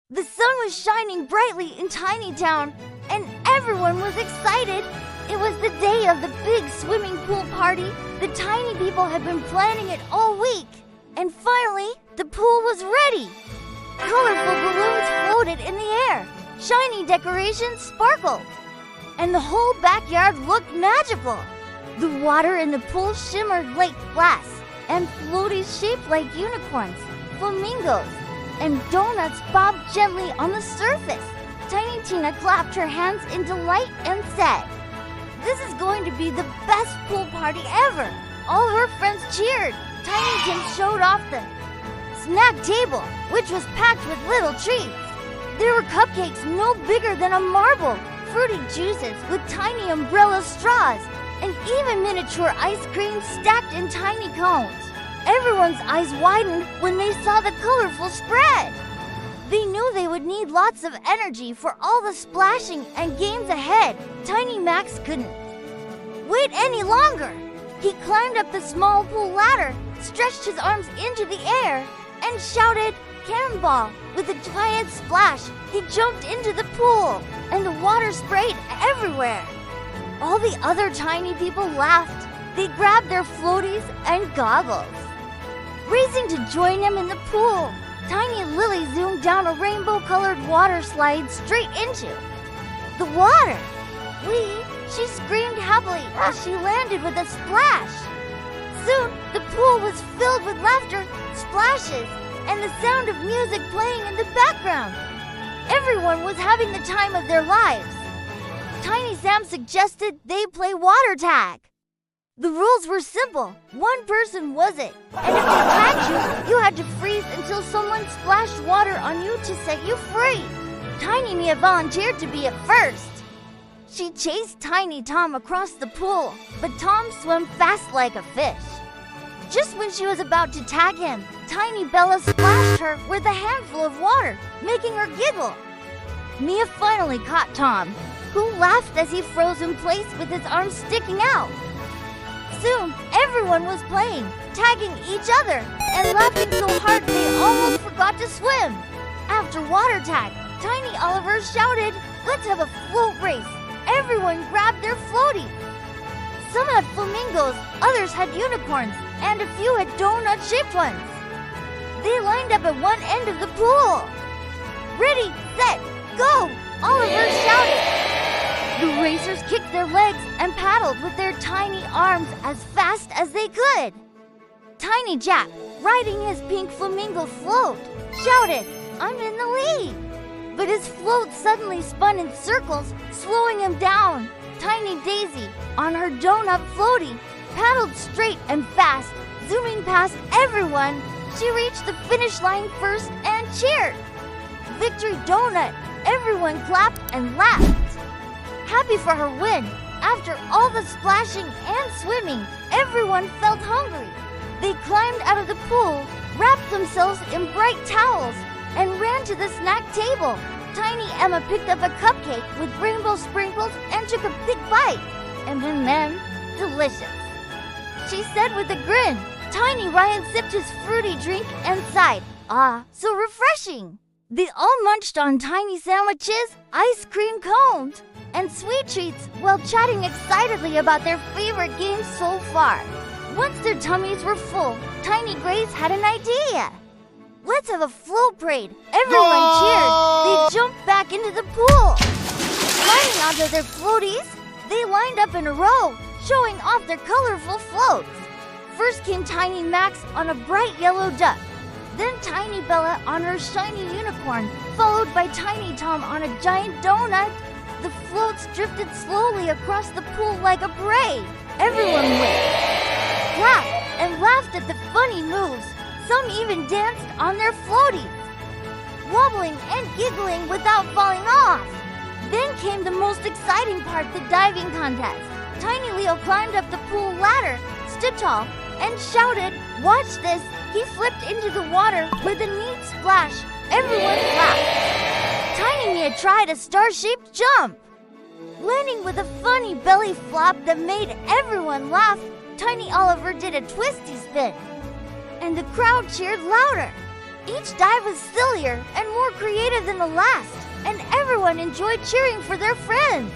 The sun was shining brightly in Tiny Town, and everyone was excited. It was the day of the big swimming pool party. The tiny people had been planning it all week. And finally, the pool was ready. Colorful balloons floated in the air. Shiny decorations sparkled. And the whole backyard looked magical. The water in the pool shimmered like glass, and floaties shaped like unicorns, flamingos, and donuts bobbed gently on the surface. Tiny Tina clapped her hands in delight and said, "This is going to be the best pool party ever." All her friends cheered. Tiny Tim showed off the snack table, which was packed with little treats. There were cupcakes no bigger than a marble, fruity juices with tiny umbrella straws, and even miniature ice cream stacked in tiny cones. Everyone's eyes widened when they saw the colorful spread. They knew they would need lots of energy for all the splashing and games ahead. Tiny Max couldn't wait any longer. He climbed up the small pool ladder, stretched his arms into the air, and shouted, "Cannonball!" With a giant splash, he jumped into the pool, and the water sprayed everywhere. All the other tiny people laughed. They grabbed their floaties and goggles, racing to join him in the pool. Tiny Lily zoomed down a rainbow-colored water slide straight into the water. "Whee!" She screamed happily as she landed with a splash. Soon, the pool was filled with laughter, splashes, and the sound of music playing in the background. Everyone was having the time of their lives. Tiny Sam suggested they play water tag. The rules were simple. One person was it, and if they tagged you, you had to freeze until someone splashed water on you to set you free. Tiny Mia volunteered to be it first. She chased Tiny Tom across the pool, but Tom swam fast like a fish. Just when she was about to tag him, Tiny Bella splashed her with a handful of water, making her giggle. Mia finally caught Tom, who laughed as he froze in place with his arms sticking out. Soon, everyone was playing, tagging each other, and laughing so hard they almost forgot to swim. After water tag, Tiny Oliver shouted, "Let's have a float race." Everyone grabbed their floaties. Some had flamingos, others had unicorns, and a few had donut-shaped ones. They lined up at one end of the pool. "Ready, set, go!" Oliver shouted. The racers kicked their legs and paddled with their tiny arms as fast as they could. Tiny Jack, riding his pink flamingo float, shouted, "I'm in the lead!" But his float suddenly spun in circles, slowing him down. Tiny Daisy, on her donut floaty, paddled straight and fast, zooming past everyone. She reached the finish line first and cheered. "Victory Donut!" Everyone clapped and laughed. Happy for her win, after all the splashing and swimming, everyone felt hungry. They climbed out of the pool, wrapped themselves in bright towels, and ran to the snack table. Tiny Emma picked up a cupcake with rainbow sprinkles and took a big bite. And then, delicious, she said with a grin. Tiny Ryan sipped his fruity drink and sighed, "Ah, so refreshing." They all munched on tiny sandwiches, ice cream cones, and sweet treats while chatting excitedly about their favorite games so far. Once their tummies were full, Tiny Grace had an idea. "Let's have a float parade." Everyone cheered. They jumped back into the pool. Climbing onto their floaties, they lined up in a row, showing off their colorful floats. First came Tiny Max on a bright yellow duck. Then Tiny Bella on her shiny unicorn, followed by Tiny Tom on a giant donut. The floats drifted slowly across the pool like a parade. Everyone waved, clapped, and laughed at the funny moves. Some even danced on their floaties, wobbling and giggling without falling off. Then came the most exciting part, the diving contest. Tiny Leo climbed up the pool ladder, stood tall, and shouted, "Watch this!" He flipped into the water with a neat splash. Everyone clapped. Tiny Mia tried a star-shaped jump, landing with a funny belly flop that made everyone laugh. Tiny Oliver did a twisty spin, and the crowd cheered louder. Each dive was sillier and more creative than the last, and everyone enjoyed cheering for their friends.